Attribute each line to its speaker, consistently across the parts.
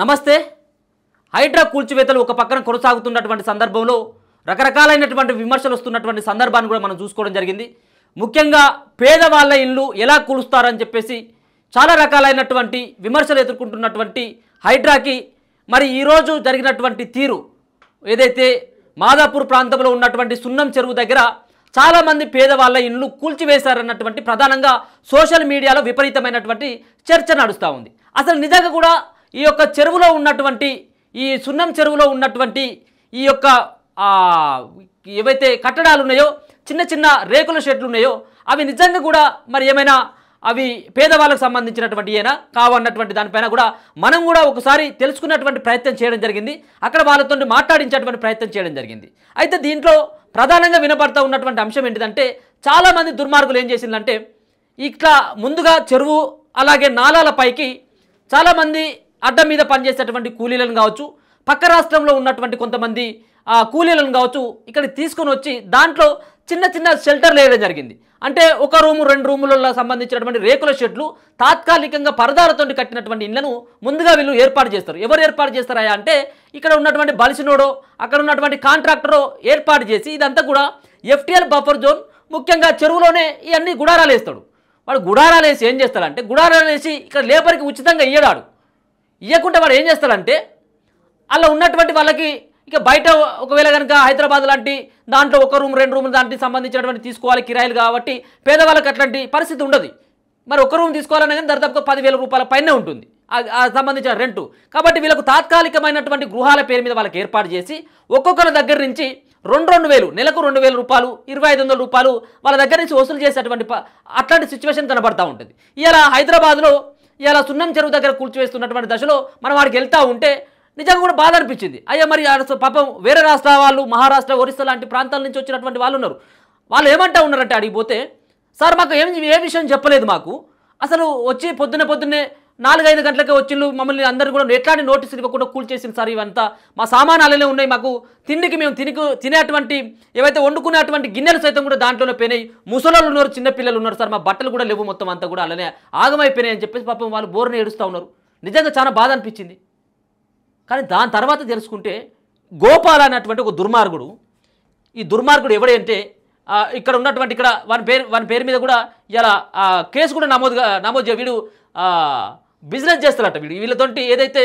Speaker 1: నమస్తే. హైడ్రా కూల్చివేతలు ఒక పక్కన కొనసాగుతున్నటువంటి సందర్భంలో రకరకాలైనటువంటి విమర్శలు వస్తున్నటువంటి సందర్భాన్ని కూడా మనం చూసుకోవడం జరిగింది. ముఖ్యంగా పేదవాళ్ళ ఇల్లు ఎలా కూలుస్తారని చెప్పేసి చాలా రకాలైనటువంటి విమర్శలు ఎదుర్కొంటున్నటువంటి హైడ్రాకి మరి ఈరోజు జరిగినటువంటి తీరు ఏదైతే మాదాపూర్ ప్రాంతంలో ఉన్నటువంటి సున్నం చెరువు దగ్గర చాలామంది పేదవాళ్ళ ఇల్లు కూల్చివేశారన్నటువంటి ప్రధానంగా సోషల్ మీడియాలో విపరీతమైనటువంటి చర్చ నడుస్తూ ఉంది. అసలు నిజంగా కూడా ఈ యొక్క చెరువులో ఉన్నటువంటి ఈ సున్నం చెరువులో ఉన్నటువంటి ఈ యొక్క ఏవైతే కట్టడాలు ఉన్నాయో చిన్న చిన్న రేకుల షెడ్లు ఉన్నాయో అవి నిజంగా కూడా మరి ఏమైనా అవి పేదవాళ్ళకు సంబంధించినటువంటి ఏనా కావన్నటువంటి దానిపైన కూడా మనం కూడా ఒకసారి తెలుసుకున్నటువంటి ప్రయత్నం చేయడం జరిగింది. అక్కడ వాళ్ళతో మాట్లాడించేటువంటి ప్రయత్నం చేయడం జరిగింది. అయితే దీంట్లో ప్రధానంగా వినపడుతూ ఉన్నటువంటి అంశం ఏంటిదంటే చాలామంది దుర్మార్గులు ఏం చేసిందంటే ఇట్లా ముందుగా చెరువు అలాగే నాలాల పైకి చాలామంది అడ్డం మీద పనిచేసేటువంటి కూలీలను కావచ్చు, పక్క రాష్ట్రంలో ఉన్నటువంటి కొంతమంది కూలీలను కావచ్చు ఇక్కడికి తీసుకొని వచ్చి దాంట్లో చిన్న చిన్న షెల్టర్లు వేయడం జరిగింది. అంటే ఒక రూము 2 రూములలో సంబంధించినటువంటి రేకుల షెడ్లు తాత్కాలికంగా పరదాలతో కట్టినటువంటి ఇళ్లను ముందుగా వీళ్ళు ఏర్పాటు చేస్తారు. ఎవరు ఏర్పాటు చేస్తారా అంటే ఇక్కడ ఉన్నటువంటి బలిసినోడో అక్కడ ఉన్నటువంటి కాంట్రాక్టరో ఏర్పాటు చేసి ఇదంతా కూడా ఎఫ్టీఎల్ బఫర్ జోన్, ముఖ్యంగా చెరువులోనే ఇవన్నీ గుడారాలు వేస్తాడు. వాడు గుడారాలు వేసి ఏం చేస్తాడంటే గుడారాలు వేసి ఇక్కడ లేబర్కి ఉచితంగా ఇయ్యడాడు. ఇవ్వకుండా వాడు ఏం చేస్తాడంటే అలా ఉన్నటువంటి వాళ్ళకి ఇక బయట ఒకవేళ కనుక హైదరాబాద్ లాంటి దాంట్లో 1 రూమ్ 2 రూములు దాంట్లో సంబంధించినటువంటి తీసుకోవాలి కిరాయిలు కాబట్టి పేదవాళ్ళకి అట్లాంటి పరిస్థితి ఉండదు. మరి 1 రూమ్ తీసుకోవాలన్నా కానీ దాదాపుగా 10,000 రూపాయల పైనే ఉంటుంది సంబంధించిన రెంటు. కాబట్టి వీళ్ళకు తాత్కాలికమైనటువంటి గృహాల పేరు మీద వాళ్ళకి ఏర్పాటు చేసి ఒక్కొక్కరి దగ్గర నుంచి 2,000 నెలకు 2,000 రూపాయలు 2,500 రూపాయలు వాళ్ళ దగ్గర నుంచి వసూలు చేసేటువంటి అట్లాంటి సిచ్యువేషన్ కనబడతా ఉంటుంది. ఇలా హైదరాబాద్లో ఇలా సున్నం చెరువు దగ్గర కూల్చివేస్తున్నటువంటి దశలో మనం వాడికి వెళ్తూ ఉంటే నిజంగా కూడా బాధ అనిపించింది. అయ్యా మరి పాపం వేరే రాష్ట్ర వాళ్ళు మహారాష్ట్ర ఒరిస్సా లాంటి ప్రాంతాల నుంచి వచ్చినటువంటి వాళ్ళు ఉన్నారు. వాళ్ళు ఏమంటా ఉన్నారంటే అడిగిపోతే సార్ మాకు ఏ విషయం చెప్పలేదు, మాకు అసలు వచ్చి పొద్దున్నే 4-5 గంటలకే వచ్చిళ్ళు మమ్మల్ని అందరూ కూడా ఎట్లాంటి నోటీసులు ఇవ్వకుండా కూల్చేసింది సార్, ఇవంతా మా సామానాలనే ఉన్నాయి, మాకు తిండికి మేము తినేటువంటి ఏవైతే వండుకునేటువంటి గిన్నెలు సైతం కూడా దాంట్లోనే పోయినాయి, ముసలోళ్ళు ఉన్నారు, చిన్నపిల్లలు ఉన్నారు సార్, మా బట్టలు కూడా లేవు, మొత్తం అంతా కూడా అలానే ఆగమైపోయినాయి అని చెప్పేసి పాపం వాళ్ళు బోర్ని ఏడుస్తూ ఉన్నారు. నిజంగా చాలా బాధ అనిపించింది. కానీ దాని తర్వాత తెలుసుకుంటే గోపాల్ అన్నటువంటి ఒక దుర్మార్గుడు, ఈ దుర్మార్గుడు ఎవడంటే ఇక్కడ ఉన్నటువంటి ఇక్కడ వాని పేరు మీద కూడా ఇలా కేసు కూడా నమోదు వీడు బిజినెస్ చేస్తారట. వీళ్ళతోటి ఏదైతే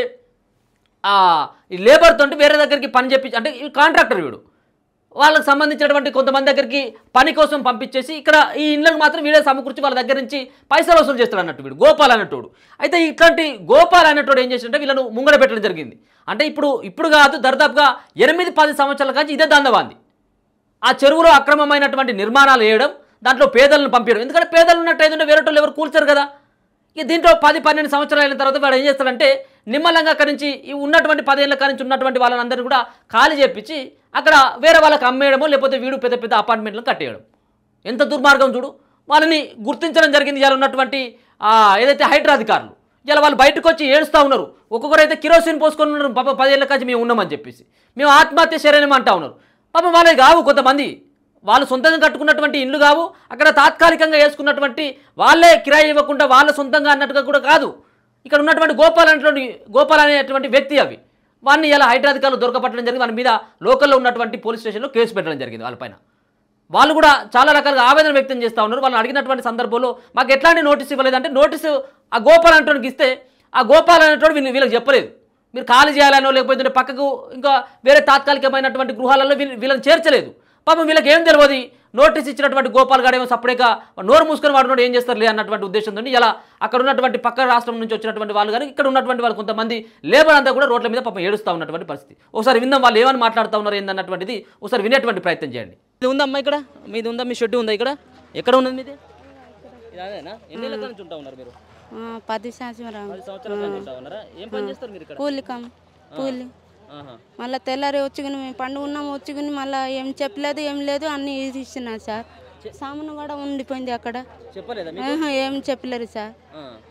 Speaker 1: ఈ లేబర్ తోటి వేరే దగ్గరికి పని చెప్పి అంటే కాంట్రాక్టర్ వీడు వాళ్ళకి సంబంధించినటువంటి కొంతమంది దగ్గరికి పని కోసం పంపించేసి ఇక్కడ ఈ ఇళ్ళకు మాత్రం వీడే సమకూర్చి వాళ్ళ దగ్గర నుంచి పైసలు వసూలు చేస్తాడు అన్నట్టు వీడు గోపాల్ అన్నట్టు. అయితే ఇట్లాంటి గోపాల్ అన్నట్టు ఏం చేసినట్టే వీళ్ళను ముంగడ పెట్టడం జరిగింది. అంటే ఇప్పుడు కాదు దర్దాపుగా 8-10 సంవత్సరాల కానీ ఇదే దందవాంది. ఆ చెరువులో అక్రమమైనటువంటి నిర్మాణాలు వేయడం, దాంట్లో పేదలను పంపించడం. ఎందుకంటే పేదలు ఉన్నట్టు ఏదంటే వేరే వాళ్ళు ఎవరు కూల్చారు కదా. ఇక దీంట్లో 10-12 సంవత్సరాలు అయిన తర్వాత వాడు ఏం చేస్తాడంటే నిమ్మలంగా అక్కడి నుంచి ఈ ఉన్నటువంటి 10 ఏళ్ళ నుంచి ఉన్నటువంటి వాళ్ళందరినీ కూడా ఖాళీ చేపించి అక్కడ వేరే వాళ్ళకి అమ్మేయడమో లేకపోతే వీడు పెద్ద అపార్ట్మెంట్లను కట్టేయడం. ఎంత దుర్మార్గం చూడు. వాళ్ళని గుర్తించడం జరిగింది ఇలా ఉన్నటువంటి ఏదైతే హైడ్రా అధికారులు. ఇలా వాళ్ళు బయటకు వచ్చి ఏడుస్తూ ఉన్నారు. ఒక్కొక్కరైతే కిరోసిన్ పోసుకొని ఉన్నారు, పాప 10 ఏళ్ళ నుంచి మేము ఉన్నామని చెప్పేసి మేము ఆత్మహత్య శరణం అంటా ఉన్నారు. పాపం వాళ్ళే కావు, కొంతమంది వాళ్ళు సొంతంగా కట్టుకున్నటువంటి ఇల్లు కావు, అక్కడ తాత్కాలికంగా వేసుకున్నటువంటి వాళ్ళే కిరాయి ఇవ్వకుండా వాళ్ళ సొంతంగా అన్నట్టుగా కూడా కాదు. ఇక్కడ ఉన్నటువంటి గోపాల్ అనేటువంటి వ్యక్తి అవి వాడిని ఇలా హైడ్రా అధికారులు దొరకపట్టడం జరిగింది. వాని మీద లోకల్లో ఉన్నటువంటి పోలీస్ స్టేషన్లో కేసు పెట్టడం జరిగింది. వాళ్ళపైన వాళ్ళు కూడా చాలా రకాలుగా ఆవేదన వ్యక్తం చేస్తూ ఉన్నారు. వాళ్ళని అడిగినటువంటి సందర్భంలో మాకు ఎట్లాంటి నోటీస్ ఇవ్వలేదంటే నోటీసు ఆ గోపాల్ అనేటోడికి ఇస్తే ఆ గోపాల్ అనేటోడు వీళ్ళకి చెప్పలేదు, మీరు ఖాళీ చేయాలనో లేకపోతే పక్కకు ఇంకా వేరే తాత్కాలికమైనటువంటి గృహాలలో వీళ్ళని చేర్చలేదు. పాపం వీళ్ళకి ఏం తెలియదు. నోటీస్ ఇచ్చినటువంటి గోపాల్ గారు ఏమో సపరేట్గా నోరు మూసుకొని వాడునోడు ఏం చేస్తారు లే అన్నటువంటి ఉద్దేశంతో ఇలా అక్కడ ఉన్నటువంటి పక్క రాష్ట్రం నుంచి వచ్చినటువంటి వాళ్ళు కానీ ఇక్కడ ఉన్నటువంటి వాళ్ళు కొంతమంది లేబర్ అంతా కూడా రోడ్ల మీద పాపం ఏడుస్తూ ఉన్నటువంటి పరిస్థితి. ఒకసారి విందాం వాళ్ళు ఏమని మాట్లాడుతూ ఉన్నారు ఏందన్నటువంటిది ఒకసారి వినేటువంటి ప్రయత్నం చేయండి. ఇది ఉందమ్మా, ఇక్కడ మీది ఉందా, మీ షెడ్ ఉందా, ఇక్కడ ఎక్కడ ఉన్నది మీది? అదేనా? ఎన్ని ఏళ్ళ నుంచి ఉంటా ఉన్నారు మీరు?
Speaker 2: 10 సంవత్సరాలు.
Speaker 1: ఏం పని చేస్తారు మీరు ఇక్కడ?
Speaker 2: కూలి మళ్ళీ తెల్లారి వచ్చుకుని మేము పండుగ ఉన్నాము, వచ్చుకుని మళ్ళీ ఏం చెప్పలేదు ఏం లేదు అన్ని ఇస్తున్నారు సార్. సామాను కూడా ఉండిపోయింది అక్కడ, ఏం చెప్పలేరు సార్.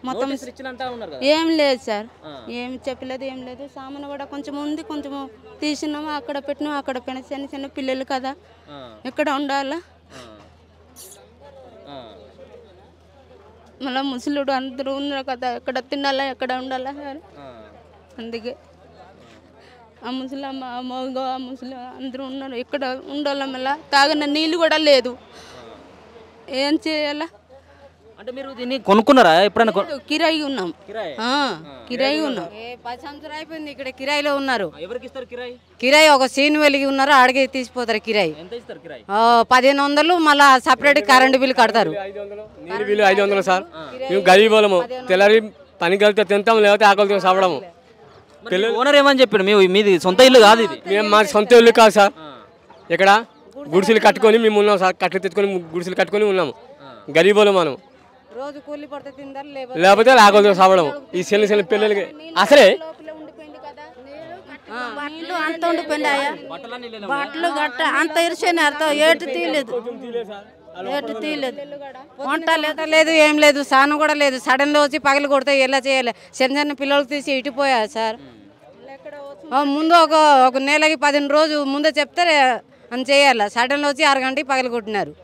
Speaker 2: మొత్తం ఏం లేదు సార్, ఏం చెప్పలేదు ఏం లేదు. సామాను కూడా కొంచెం ఉంది, కొంచెం తీసినాము అక్కడ పెట్టినాము, అక్కడ పోయిన చిన్న పిల్లలు కదా ఎక్కడ ఉండాలా. మళ్ళీ ముసలుడు అందరూ ఉన్నారు కదా, ఎక్కడ తినాలా ఎక్కడ ఉండాలా సార్. అందుకే ఆ ముసలమ్మ ఆ మగ ఆ ముసలి అందరూ ఉన్నారు. ఇక్కడ ఉండోళ్ళం వల్ల తాగిన నీళ్ళు కూడా లేదు. ఏం చేయాలా?
Speaker 1: అంటే మీరు దీన్ని కొనుక్కున్నారా ఎప్పుడైనా?
Speaker 2: కిరాయి ఉన్నాం, కిరాయి ఉన్నాం.
Speaker 3: 10 సంవత్సరాలు అయిపోయింది ఇక్కడ కిరాయిలో ఉన్నారు.
Speaker 1: ఎవరికి ఇస్తారు కిరాయి?
Speaker 3: కిరాయి ఒక సీన్ వెలిగి ఉన్నారు, అడిగి తీసిపోతారు కిరాయి.
Speaker 1: ఎంత ఇస్తారు కిరాయి?
Speaker 3: 1500 మళ్ళా సపరేట్ కరెంటు బిల్లు కడతారు.
Speaker 4: నీళ్ళు బిల్లు 500 సార్. మేము గరీబోళము, తెల్లారి పనికి వెళ్తే తింటాం, లేకపోతే ఆకలితో సావడము.
Speaker 1: ఓనర్ ఏమని చెప్పాడు? మీది సొంత ఇల్లు కాదు ఇది?
Speaker 4: మేము మా సొంత ఇల్లు కాదు సార్. ఇక్కడ గుడిసెలు కట్టుకొని మేము ఉన్నాం సార్. కట్టెలు తెచ్చుకొని గుడిసెలు కట్టుకొని ఉన్నాము. గరీబోళం మనం.
Speaker 3: రోజు కూలి పడితే తింటారు,
Speaker 4: లేకపోతే ఆకలితో సావడము. ఈ చిన్న పిల్లలకి అసలే
Speaker 5: బట్టలు అంత ఉండిపోయినాయా, బట్టలు గట్ట అంత ఇరిసేనే అర్థం ఏటు తీయలేదు, ఏటు తీయలేదు.
Speaker 3: వంట లేదు, ఏం లేదు, సానం కూడా లేదు. సడన్ లో వచ్చి పగలు కొడితే ఎలా చేయాలి? చిన్న పిల్లలకు తీసి ఇటుపోయా సార్. ముందు ఒక నెలకి 15 రోజు ముందే చెప్తే అని చేయాలి. సడన్ లో వచ్చి 6 గంటకి పగలు కొట్టినారు.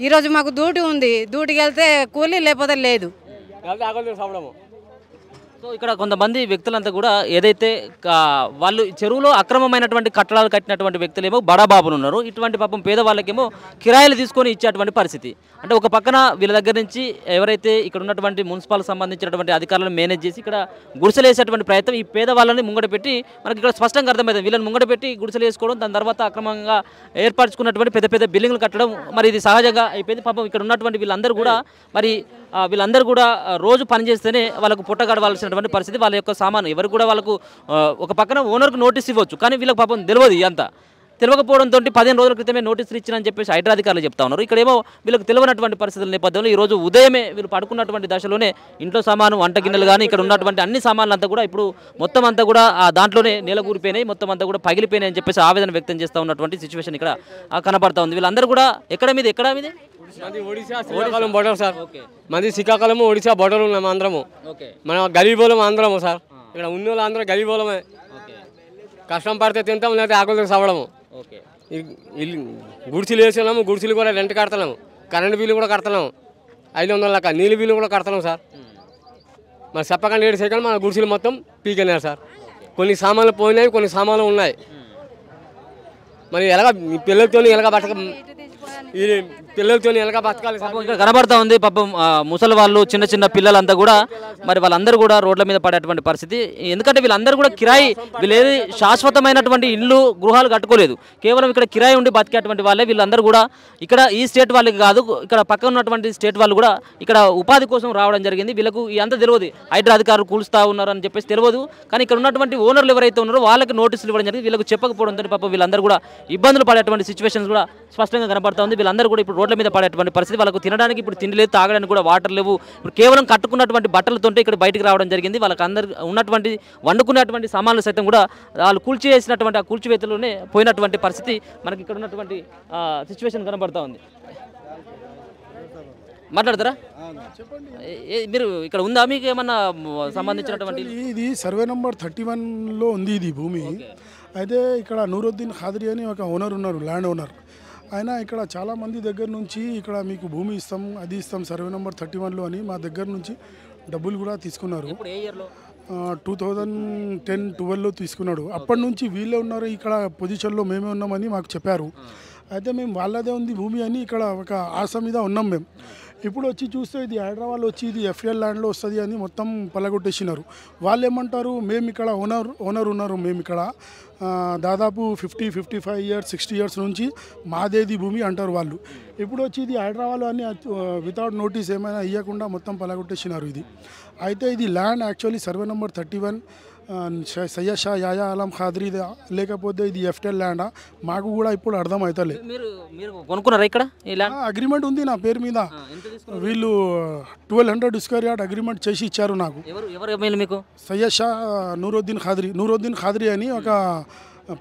Speaker 3: ఈరోజు మాకు డ్యూటీ ఉంది, డ్యూటీకి వెళ్తే కూలి, లేకపోతే లేదు.
Speaker 4: ఆకలితో సావడము.
Speaker 1: సో ఇక్కడ కొంతమంది వ్యక్తులంతా కూడా ఏదైతే వాళ్ళు చెరువులో అక్రమమైనటువంటి కట్టడాలు కట్టినటువంటి వ్యక్తులేమో బడాబాబులు ఉన్నారు. ఇటువంటి పాపం పేదవాళ్ళకేమో కిరాయిలు తీసుకొని ఇచ్చేటువంటి పరిస్థితి. అంటే ఒక పక్కన వీళ్ళ దగ్గర నుంచి ఎవరైతే ఇక్కడ ఉన్నటువంటి మున్సిపల్ సంబంధించినటువంటి అధికారులను మేనేజ్ చేసి ఇక్కడ గుడిసెలు వేసేటువంటి ప్రయత్నం ఈ పేదవాళ్ళని ముంగట పెట్టి మనకి ఇక్కడ స్పష్టంగా అర్థమవుతుంది. వీళ్ళని ముంగట పెట్టి గుడిసెలు వేసుకోవడం, దాని తర్వాత అక్రమంగా ఏర్పరచుకున్నటువంటి పెద్ద పెద్ద బిల్డింగ్లు కట్టడం మరి ఇది సహజంగా అయిపోయింది. పాపం ఇక్కడ ఉన్నటువంటి వీళ్ళందరూ కూడా మరి వీళ్ళందరూ కూడా రోజు పనిచేస్తేనే వాళ్ళకు పుట్ట గడవాల్సినటువంటి పరిస్థితి. వాళ్ళ యొక్క సామాను ఎవరు కూడా వాళ్ళకు ఒక పక్కన ఓనర్కు నోటీస్ ఇవ్వచ్చు, కానీ వీళ్ళకి పాపం తెలియదు. ఇదంతా తెలియకపోవడంతో 15 రోజుల క్రితమే నోటీసులు ఇచ్చినని చెప్పేసి హైడ్రా అధికారులు చెప్తా ఉన్నారు. ఇక్కడేమో వీళ్ళకి తెలియనటువంటి పరిస్థితుల నేపథ్యంలో ఈరోజు ఉదయమే వీళ్ళు పడుకున్నటువంటి దశలోనే ఇంట్లో సామాను, వంట గిన్నెలు కానీ ఇక్కడ ఉన్నటువంటి అన్ని సామాన్లు అంతా కూడా ఇప్పుడు మొత్తం అంతా కూడా దాంట్లోనే నేలకూరిపోయినాయి, మొత్తం అంతా కూడా పగిలిపోయినాయి అని చెప్పేసి ఆవేదన వ్యక్తం చేస్తూ ఉన్నటువంటి సిచ్యువేషన్ ఇక్కడ కనపడతా ఉంది. వీళ్ళందరూ కూడా ఎక్కడ మీద
Speaker 4: మంది ఒడిశా శ్రీకాకుళం బోర్డర్ సార్. మంది శ్రీకాకుళము ఒడిశా బోర్డర్ ఉన్నాము అందరము. మనం గరీబోళం అందరము సార్. ఇక్కడ ఉన్న వాళ్ళు అందరూ గరీబోళమే. కష్టం పడితే తింటాం, లేకపోతే ఆకలితో సావడము. గుడిసెలు వేస్తున్నాము, గుడిసెలు కూడా రెంట్ కడుతున్నాము, కరెంట్ బిల్లు కూడా కడుతున్నాము, 500 లెక్క నీళ్ళు బిల్లు కూడా కడుతున్నాం సార్. మరి చెప్పకండి 7 సెకండ్లు మన గుడిసెలు మొత్తం పీకెళ్ళారు సార్. కొన్ని సామాన్లు పోయినాయి, కొన్ని సామాన్లు ఉన్నాయి. మరి ఎలాగ పిల్లలతో ఎలాగ బతక, ఈ పిల్లలతో ఎలాగ బతకాలి సార్?
Speaker 1: ఇక్కడ కనబడతా ఉంది పాపం ముసలి వాళ్ళు, చిన్న చిన్న పిల్లలంతా కూడా మరి వాళ్ళందరూ కూడా రోడ్ల మీద పడేటువంటి పరిస్థితి. ఎందుకంటే వీళ్ళందరూ కూడా కిరాయి, వీళ్ళు ఏది శాశ్వతమైనటువంటి ఇల్లు గృహాలు కట్టుకోలేదు, కేవలం ఇక్కడ కిరాయి ఉండి బతికేటువంటి వాళ్ళే వీళ్ళందరూ కూడా. ఇక్కడ ఈ స్టేట్ వాళ్ళకి కాదు, ఇక్కడ పక్కన ఉన్నటువంటి స్టేట్ వాళ్ళు కూడా ఇక్కడ ఉపాధి కోసం రావడం జరిగింది. వీళ్ళకు అంత తెలియదు, హైడ్రా అధికారులు కూలుస్తూ ఉన్నారు అని చెప్పేసి తెలియదు. కానీ ఇక్కడ ఉన్నటువంటి ఓనర్లు ఎవరైతే ఉన్నారో వాళ్ళకి నోటీసులు ఇవ్వడం జరిగింది. వీళ్ళకు చెప్పకపోవడంతో పాపం వీళ్ళందరూ కూడా ఇబ్బందులు పడేటువంటి సిచ్యువేషన్స్ కూడా స్పష్టంగా కనబడతా ఉంది. వీళ్ళందరూ కూడా ఇప్పుడు రోడ్ల మీద పడేటువంటి పరిస్థితి. వాళ్ళకు తినడానికి ఇప్పుడు తిండి లేదు, తాగడానికి కూడా వాటర్ లేవు. ఇప్పుడు కేవలం కట్టుకున్నటువంటి బట్టలతోంటే ఇక్కడ బయటికి రావడం జరిగింది. వాళ్ళకి అందరు ఉన్నటువంటి వండుకున్నటువంటి సామాన్లు సైతం కూడా వాళ్ళు కూల్చివేసినటువంటి ఆ కూల్చివేతలోనే పోయినటువంటి పరిస్థితి మనకి ఇక్కడ ఉన్నటువంటి సిచ్యువేషన్ కనబడతా ఉంది. మాట్లాడతారా? మీరు ఇక్కడ ఉందా మీకు ఏమన్నా సంబంధించినటువంటి?
Speaker 6: ఇది సర్వే నెంబర్ 31లో ఉంది ఇది భూమి. అయితే ఇక్కడ నూరుద్దీన్ ఖాద్రి అని ఒక ఓనర్ ఉన్నారు, ల్యాండ్ ఓనర్. ఆయన ఇక్కడ చాలామంది దగ్గర నుంచి ఇక్కడ మీకు భూమి ఇస్తాం, అది ఇస్తాం సర్వే నెంబర్ 31లో అని మా దగ్గర నుంచి డబ్బులు కూడా తీసుకున్నారు. 2010-12లో తీసుకున్నాడు. అప్పటి నుంచి వీళ్ళే ఉన్నారు ఇక్కడ పొజిషన్లో, మేమే ఉన్నామని మాకు చెప్పారు. అయితే మేము వాళ్ళదే ఉంది భూమి అని ఇక్కడ ఒక ఆశ మీద ఉన్నాం మేము. ఇప్పుడు వచ్చి చూస్తే ఇది హైదరాబాద్ వచ్చి ఇది ఎఫ్ఎల్ ల్యాండ్లో వస్తుంది అని మొత్తం పలగొట్టేసినారు. వాళ్ళు ఏమంటారు, మేము ఇక్కడ ఓనర్ ఉన్నారు, మేము ఇక్కడ దాదాపు 50-55 ఇయర్స్ 60 ఇయర్స్ నుంచి మాదేది భూమి అంటారు వాళ్ళు. ఇప్పుడు వచ్చి ఇది హైదరాబాద్ అని వితౌట్ నోటీస్ ఏమైనా ఇవ్వకుండా మొత్తం పలగొట్టేసినారు ఇది. అయితే ఇది land actually survey number 31 Syed Shah యాయా ఆలం ఖాద్రి, లేకపోతే ఇది ఎఫ్ఎల్ ల్యాండా మాకు కూడా ఇప్పుడు అర్థం అవుతలే.
Speaker 1: కొనుక్కున్నారా ఇక్కడ?
Speaker 6: అగ్రిమెంట్ ఉంది నా పేరు మీద. వీళ్ళు 1200 స్క్వేర్ యార్డ్ అగ్రిమెంట్ చేసి ఇచ్చారు నాకు.
Speaker 1: మీకు
Speaker 6: సయ్యద్ షా నూరుద్దీన్ ఖాద్రి అని ఒక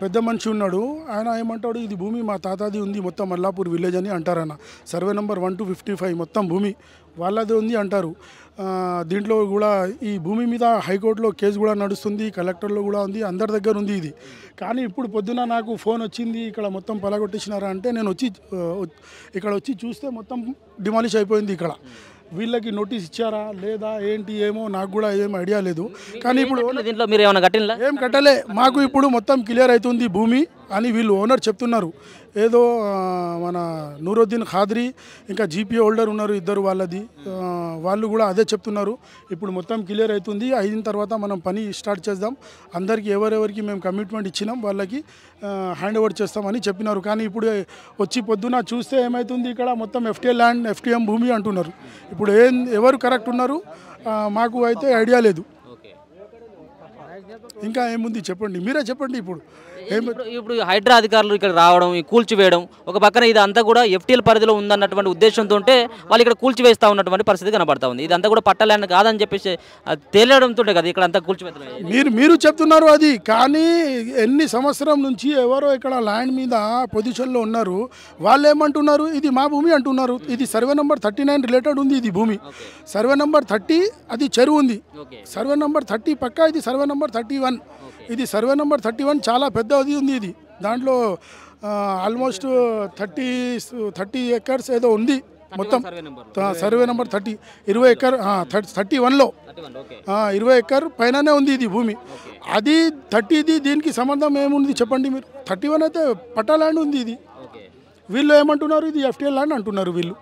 Speaker 6: పెద్ద మనిషి ఉన్నాడు. ఆయన ఏమంటాడు, ఇది భూమి మా తాతాది ఉంది మొత్తం మల్లాపూర్ విలేజ్ అని అంటారన్న. సర్వే నెంబర్ 1-55 మొత్తం భూమి వాళ్ళదే ఉంది అంటారు. దీంట్లో కూడా ఈ భూమి మీద హైకోర్టులో కేసు కూడా నడుస్తుంది, కలెక్టర్లో కూడా ఉంది, అందరి దగ్గర ఉంది ఇది. కానీ ఇప్పుడు పొద్దున నాకు ఫోన్ వచ్చింది, ఇక్కడ మొత్తం పలగొట్టేసినారా అంటే నేను ఇక్కడ వచ్చి చూస్తే మొత్తం డిమాలిష్ అయిపోయింది. ఇక్కడ వీళ్ళకి నోటీస్ ఇచ్చారా లేదా ఏంటి ఏమో నాకు కూడా ఏం ఐడియా లేదు. కానీ ఇప్పుడు
Speaker 1: దీంట్లో మీరు ఏమైనా కట్టినలా?
Speaker 6: ఏం కట్టలే, మాకు ఇప్పుడు మొత్తం క్లియర్ అవుతుంది భూమి అని వీళ్ళు ఓనర్ చెప్తున్నారు. ఏదో మన నూరుద్దీన్ ఖాద్రీ ఇంకా జీపీ హోల్డర్ ఉన్నారు ఇద్దరు, వాళ్ళు కూడా అదే చెప్తున్నారు. ఇప్పుడు మొత్తం క్లియర్ అవుతుంది, అయిన తర్వాత మనం పని స్టార్ట్ చేద్దాం, అందరికీ ఎవరెవరికి మేము కమిట్మెంట్ ఇచ్చినాం వాళ్ళకి హ్యాండ్ ఓవర్ చేస్తామని చెప్పినారు. కానీ ఇప్పుడు వచ్చి పొద్దున చూస్తే ఏమవుతుంది, ఇక్కడ మొత్తం ఎఫ్టీఏ ల్యాండ్ ఎఫ్టీఎం భూమి అంటున్నారు. ఇప్పుడు ఎవరు కరెక్ట్ ఉన్నారు మాకు అయితే ఐడియా లేదు. ఇంకా ఏముంది చెప్పండి, మీరే చెప్పండి.
Speaker 1: ఇప్పుడు హైడ్రా అధికారులు ఇక్కడ రావడం, ఈ కూల్చివేయడం, ఒక పక్కన ఇదంతా కూడా ఎఫ్టీఎల్ పరిధిలో ఉందన్నటువంటి ఉద్దేశంతో వాళ్ళు ఇక్కడ కూల్చివేస్తూ ఉన్నటువంటి పరిస్థితి కనబడతా ఉంది. ఇదంతా కూడా పట్టల్యాండ్ కాదని చెప్పేసి తేలడంతో కదా ఇక్కడ అంతా కూల్చివేతలు.
Speaker 6: మీరు చెప్తున్నారు అది, కానీ ఎన్ని సంవత్సరం నుంచి ఎవరో ఇక్కడ ల్యాండ్ మీద పొజిషన్లో ఉన్నారు, వాళ్ళు ఏమంటున్నారు ఇది మా భూమి అంటున్నారు. ఇది సర్వే నెంబర్ 39 రిలేటెడ్ ఉంది, ఇది భూమి సర్వే నెంబర్ 30 అది చెరువు ఉంది, సర్వే నెంబర్ 30 పక్కా ఇది సర్వే నెంబర్ 31, ఇది సర్వే నెంబర్ 31 చాలా పెద్దది ఉంది. ఇది దాంట్లో ఆల్మోస్ట్ 30 ఎకర్స్ ఏదో ఉంది మొత్తం. సర్వే నెంబర్ 20 ఎకర్ 31లో 20 ఎకర్ పైననే ఉంది ఇది భూమి. అది 30ది దీనికి సంబంధం ఏముంది చెప్పండి మీరు. 31 అయితే పట్టా ల్యాండ్ ఉంది ఇది. వీళ్ళు ఏమంటున్నారు ఇది ఎఫ్టీఎల్ ల్యాండ్ అంటున్నారు వీళ్ళు.